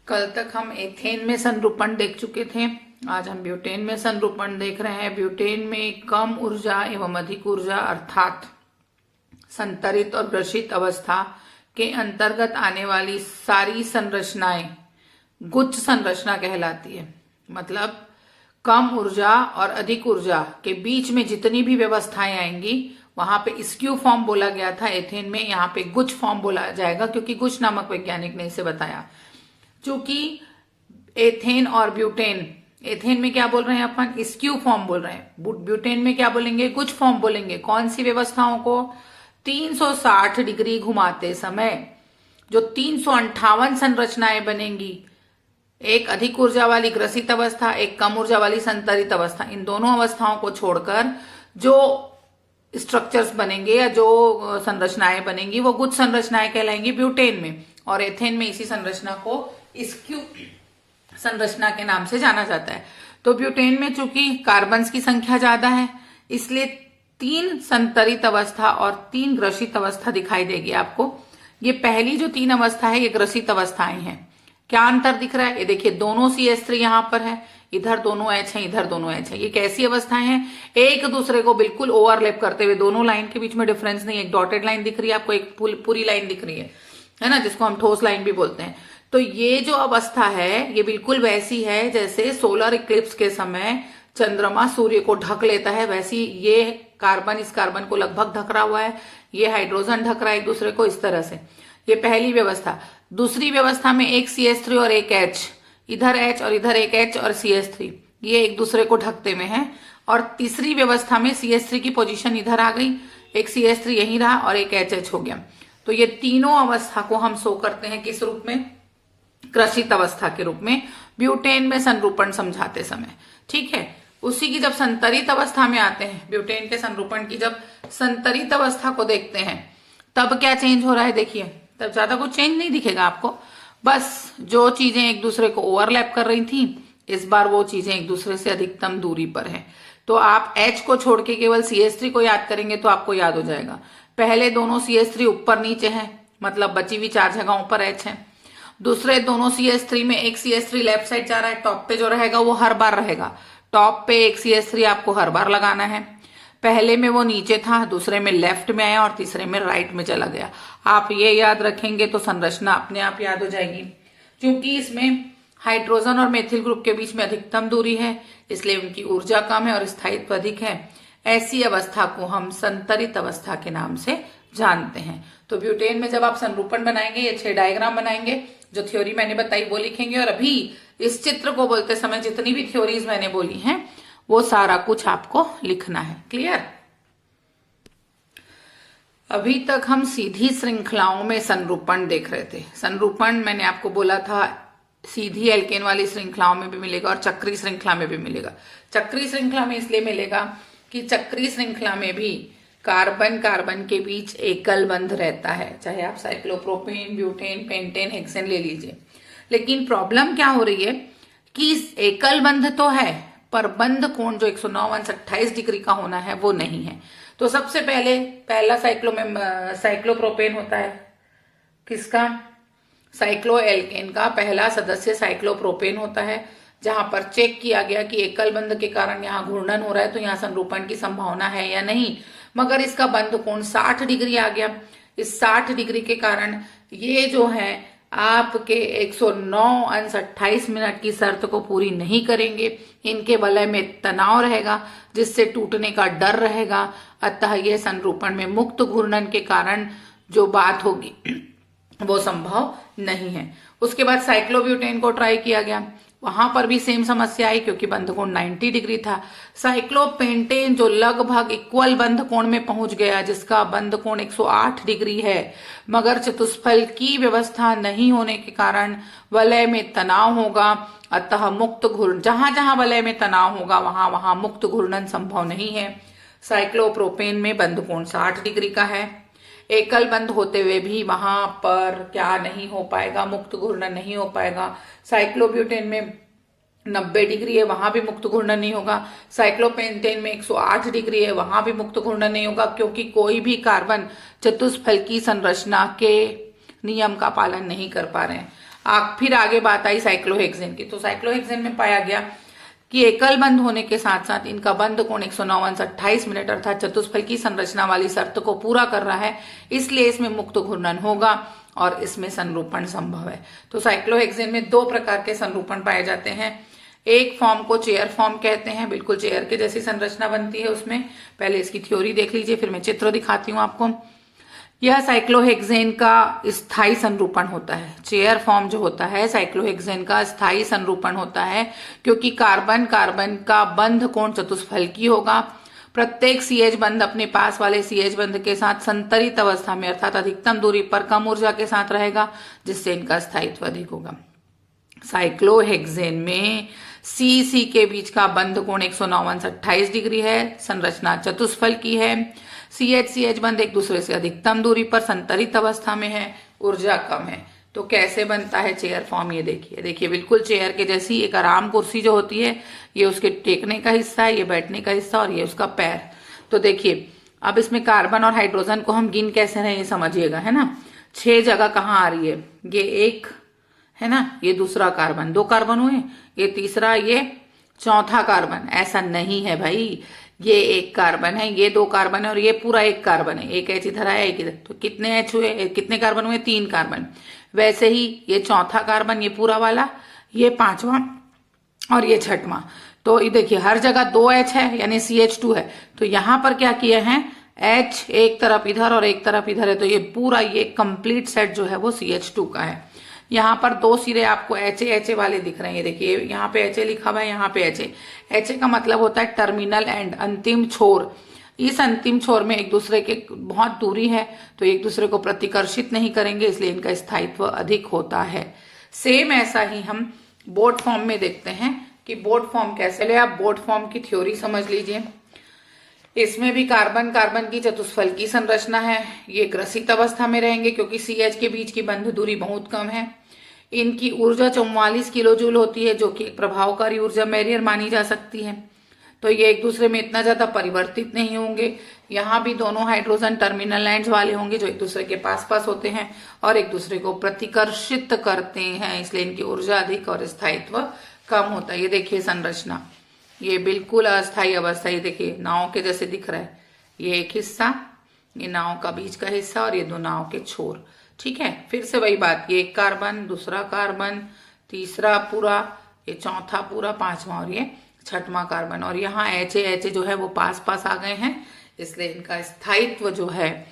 कल तक हम एथेन में संरूपण देख चुके थे। आज हम ब्यूटेन में संरूपण देख रहे हैं। ब्यूटेन में कम ऊर्जा एवं अधिक ऊर्जा अर्थात संतरित और ग्रसित अवस्था के अंतर्गत आने वाली सारी संरचनाएं गुच्छ संरचना कहलाती है। मतलब कम ऊर्जा और अधिक ऊर्जा के बीच में जितनी भी व्यवस्थाएं आएंगी वहां पे स्क्यू फॉर्म बोला गया था एथेन में, यहाँ पे गुच्छ फॉर्म बोला जाएगा क्योंकि गुच्छ नामक वैज्ञानिक ने इसे बताया। चूंकि एथेन और ब्यूटेन, एथेन में क्या बोल रहे हैं अपन, स्क्यू फॉर्म बोल रहे हैं, ब्यूटेन में क्या बोलेंगे, गुच्छ फॉर्म बोलेंगे। कौन सी व्यवस्थाओं को? 360 डिग्री घुमाते समय जो 358 संरचनाएं बनेंगी, एक अधिक ऊर्जा वाली ग्रसित अवस्था, एक कम ऊर्जा वाली संतरित अवस्था, इन दोनों अवस्थाओं को छोड़कर जो स्ट्रक्चर्स बनेंगे या जो संरचनाएं बनेंगी वो गुच्छ संरचनाएं कहलाएंगी ब्यूटेन में। और एथेन में इसी संरचना को स्क्यू संरचना के नाम से जाना जाता है। तो ब्यूटेन में चूंकि कार्बन्स की संख्या ज्यादा है इसलिए 3 संतरित अवस्था और 3 ग्रसित अवस्था दिखाई देगी आपको। ये पहली जो 3 अवस्था है ये ग्रसित अवस्थाएं हैं। क्या अंतर दिख रहा है? ये देखिए दोनों CH3 यहां पर है, इधर दोनों H है, इधर दोनों H है। ये कैसी अवस्थाएं हैं? एक दूसरे को बिल्कुल ओवरलैप करते हुए, दोनों लाइन के बीच में डिफरेंस नहीं है। एक डॉटेड लाइन दिख रही है आपको, एक पूरी लाइन दिख रही है ना, जिसको हम ठोस लाइन भी बोलते हैं। तो ये जो अवस्था है ये बिल्कुल वैसी है जैसे सोलर इक्लिप्स के समय चंद्रमा सूर्य को ढक लेता है, वैसी ये कार्बन इस कार्बन को लगभग ढक रहा हुआ है, ये हाइड्रोजन ढक रहा है एक दूसरे को, इस तरह से। ये पहली व्यवस्था। दूसरी व्यवस्था में एक CH3 और एक H, इधर H और इधर एक H और CH3, ये एक दूसरे को ढकते में है। और तीसरी व्यवस्था में CH3 की पोजीशन इधर आ गई, एक CH3 यहीं रहा और एक HH हो गया। तो ये तीनों अवस्था को हम शो करते हैं किस रूप में? ग्रसित अवस्था के रूप में, ब्यूटेन में संरूपण समझाते समय। ठीक है। उसी की जब संतरित अवस्था में आते हैं, ब्यूटेन के संरूपण की जब संतरित अवस्था को देखते हैं तब क्या चेंज हो रहा है? देखिए तब ज्यादा कुछ चेंज नहीं दिखेगा आपको, बस जो चीजें एक दूसरे को ओवरलैप कर रही थी इस बार वो चीजें एक दूसरे से अधिकतम दूरी पर है। तो आप H को छोड़ के केवल CH3 को याद करेंगे तो आपको याद हो जाएगा। पहले दोनों CH3 ऊपर नीचे हैं, मतलब बची हुई 4 जगहों पर H है। दूसरे दोनों CH3 में एक CH3 लेफ्ट साइड जा रहा है, टॉप पे जो रहेगा वो हर बार रहेगा। टॉप पे एक CH3 आपको हर बार लगाना है। पहले में वो नीचे था, दूसरे में लेफ्ट में आया और तीसरे में राइट में चला गया। आप ये याद रखेंगे तो संरचना अपने आप याद हो जाएगी। क्योंकि इसमें हाइड्रोजन और मेथिल ग्रुप के बीच में अधिकतम दूरी है इसलिए उनकी ऊर्जा कम है और स्थायित्व अधिक है। ऐसी अवस्था को हम संतरित अवस्था के नाम से जानते हैं। तो ब्यूटेन में जब आप संरूपण बनाएंगे ये 6 डायग्राम बनाएंगे, जो थ्योरी मैंने बताई वो लिखेंगे और अभी इस चित्र को बोलते समय जितनी भी थ्योरीज मैंने बोली हैं वो सारा कुछ आपको लिखना है। क्लियर? अभी तक हम सीधी श्रृंखलाओं में संरूपण देख रहे थे। संरूपण मैंने आपको बोला था सीधी एल्केन वाली श्रृंखलाओं में भी मिलेगा और चक्री श्रृंखला में भी मिलेगा। चक्री श्रृंखला में इसलिए मिलेगा कि चक्री श्रृंखला में भी कार्बन कार्बन के बीच एकल बंध रहता है, चाहे आप साइक्लोप्रोपेन, ब्यूटेन, पेंटेन, हेक्सेन ले लीजिए। लेकिन प्रॉब्लम क्या हो रही है कि एकल बंध तो है पर बंध कोण जो 109-128 डिग्री का होना है वो नहीं है। तो सबसे पहला साइक्लोप्रोपेन होता है किसका? साइक्लो एल्केन का पहला सदस्य साइक्लोप्रोपेन होता है, जहां पर चेक किया गया कि एकल बंध के कारण यहाँ घूर्णन हो रहा है तो यहाँ संरूपण की संभावना है या नहीं, मगर इसका बंध कोण 60 डिग्री आ गया। इस 60 डिग्री के कारण ये जो है आपके 109-28 की शर्त को पूरी नहीं करेंगे। इनके वलय में तनाव रहेगा जिससे टूटने का डर रहेगा। अतः यह संरूपण में मुक्त घूर्णन के कारण जो बात होगी वो संभव नहीं है। उसके बाद साइक्लोब्यूटेन को ट्राई किया गया, वहां पर भी सेम समस्या आई क्योंकि बंध कोण 90 डिग्री था। साइक्लोपेंटेन जो लगभग इक्वल बंध कोण में पहुंच गया, जिसका बंध कोण 108 डिग्री है, मगर चतुष्फल की व्यवस्था नहीं होने के कारण वलय में तनाव होगा। अतः मुक्त घूर्णन, जहां जहां वलय में तनाव होगा वहां वहां मुक्त घूर्णन संभव नहीं है। साइक्लोप्रोपेन में बंध कोण 60 डिग्री का है, एकल बंध होते हुए भी वहां पर क्या नहीं हो पाएगा, मुक्त घूर्णन नहीं हो पाएगा। साइक्लोब्यूटेन में 90 डिग्री है, वहां भी मुक्त घूर्णन नहीं होगा। साइक्लोपेंटेन में 108 डिग्री है, वहां भी मुक्त घूर्णन नहीं होगा, क्योंकि कोई भी कार्बन चतुष्फलकी संरचना के नियम का पालन नहीं कर पा रहे हैं। फिर आगे बात आई साइक्लोहेक्सेन की। तो साइक्लोहेक्सेन में पाया गया कि एकल बंध होने के साथ साथ इनका बंध कोण 109 मिनट अर्थात चतुष्फल की संरचना वाली शर्त को पूरा कर रहा है, इसलिए इसमें मुक्त घूर्णन होगा और इसमें संरूपण संभव है। तो साइक्लोहेक्सेन में 2 प्रकार के संरूपण पाए जाते हैं। एक फॉर्म को चेयर फॉर्म कहते हैं, बिल्कुल चेयर के जैसी संरचना बनती है उसमें। पहले इसकी थ्योरी देख लीजिए, फिर मैं चित्र दिखाती हूँ आपको। यह साइक्लोहेक्सेन का स्थायी संरूपण होता है। चेयर फॉर्म जो होता है साइक्लोहेक्सेन का स्थायी संरूपण होता है, क्योंकि कार्बन कार्बन का बंध कोण चतुष्फल की होगा। प्रत्येक CH बंध अपने पास वाले CH बंध के साथ संतरित अवस्था में अर्थात अधिकतम दूरी पर कम ऊर्जा के साथ रहेगा, जिससे इनका स्थायित्व अधिक होगा। साइक्लोहेक्सेन में C के बीच का बंध कोण 109 डिग्री है, संरचना चतुष्फल की है। CH बंध एक दूसरे से अधिकतम दूरी पर संतरित अवस्था में है, ऊर्जा कम है। तो कैसे बनता है चेयर फॉर्म, ये देखिए बिल्कुल चेयर के जैसी एक आराम कुर्सी जो होती है, ये उसके टेकने का हिस्सा है, ये बैठने का हिस्सा और ये उसका पैर। तो देखिए अब इसमें कार्बन और हाइड्रोजन को हम गिन कैसे रहे, ये समझिएगा, है ना। 6 जगह कहाँ आ रही है, ये एक है ना, ये दूसरा कार्बन, 2 कार्बन हुए, ये तीसरा, ये चौथा कार्बन। ऐसा नहीं है भाई, ये एक कार्बन है, ये 2 कार्बन है और ये पूरा एक कार्बन है। एक H इधर आया, एक इधर, तो कितने H हुए, कितने कार्बन हुए, 3 कार्बन। वैसे ही ये चौथा कार्बन, ये पूरा वाला, ये 5वां और ये 6वां। तो ये देखिए हर जगह 2H है, यानी CH2 है। तो यहां पर क्या किए हैं, H एक तरफ इधर और एक तरफ इधर है, तो ये पूरा ये कंप्लीट सेट जो है वो CH2 का है। यहाँ पर 2 सिरे आपको HA वाले दिख रहे हैं, ये देखिए यहाँ पे HA लिखा हुआ है, यहाँ पे HA का मतलब होता है टर्मिनल एंड, अंतिम छोर। इस अंतिम छोर में एक दूसरे के बहुत दूरी है, तो एक दूसरे को प्रतिकर्षित नहीं करेंगे, इसलिए इनका स्थायित्व अधिक होता है। सेम ऐसा ही हम बोट फॉर्म में देखते हैं कि बोट फॉर्म कैसे। पहले आप बोट फॉर्म की थ्योरी समझ लीजिए। इसमें भी कार्बन कार्बन की चतुष्फल की संरचना है, ये ग्रसित अवस्था में रहेंगे क्योंकि CH के बीच की बंध दूरी बहुत कम है। इनकी ऊर्जा 44 किलो जूल होती है, जो कि एक प्रभावकारी ऊर्जा बैरियर मानी जा सकती है। तो ये एक दूसरे में इतना ज्यादा परिवर्तित नहीं होंगे। यहाँ भी दोनों हाइड्रोजन टर्मिनल एंड्स वाले होंगे जो एक दूसरे के पास पास होते हैं और एक दूसरे को प्रतिकर्षित करते हैं, इसलिए इनकी ऊर्जा अधिक और स्थायित्व कम होता है। ये देखिए संरचना, ये बिल्कुल अस्थायी अवस्था, ये देखिए नाव के जैसे दिख रहा है। ये एक हिस्सा, ये नाव का बीच का हिस्सा और ये 2 नाव के छोर। ठीक है, फिर से वही बात, ये एक कार्बन, दूसरा कार्बन, तीसरा पूरा, ये चौथा पूरा, 5वां और ये 6वां कार्बन। और यहाँ HA जो है वो पास पास आ गए हैं, इसलिए इनका स्थायित्व जो है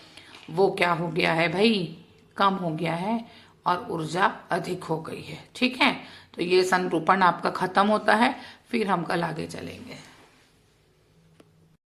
वो क्या हो गया है भाई, कम हो गया है और ऊर्जा अधिक हो गई है। ठीक है, तो ये संरूपण आपका खत्म होता है, फिर हम कल आगे चलेंगे।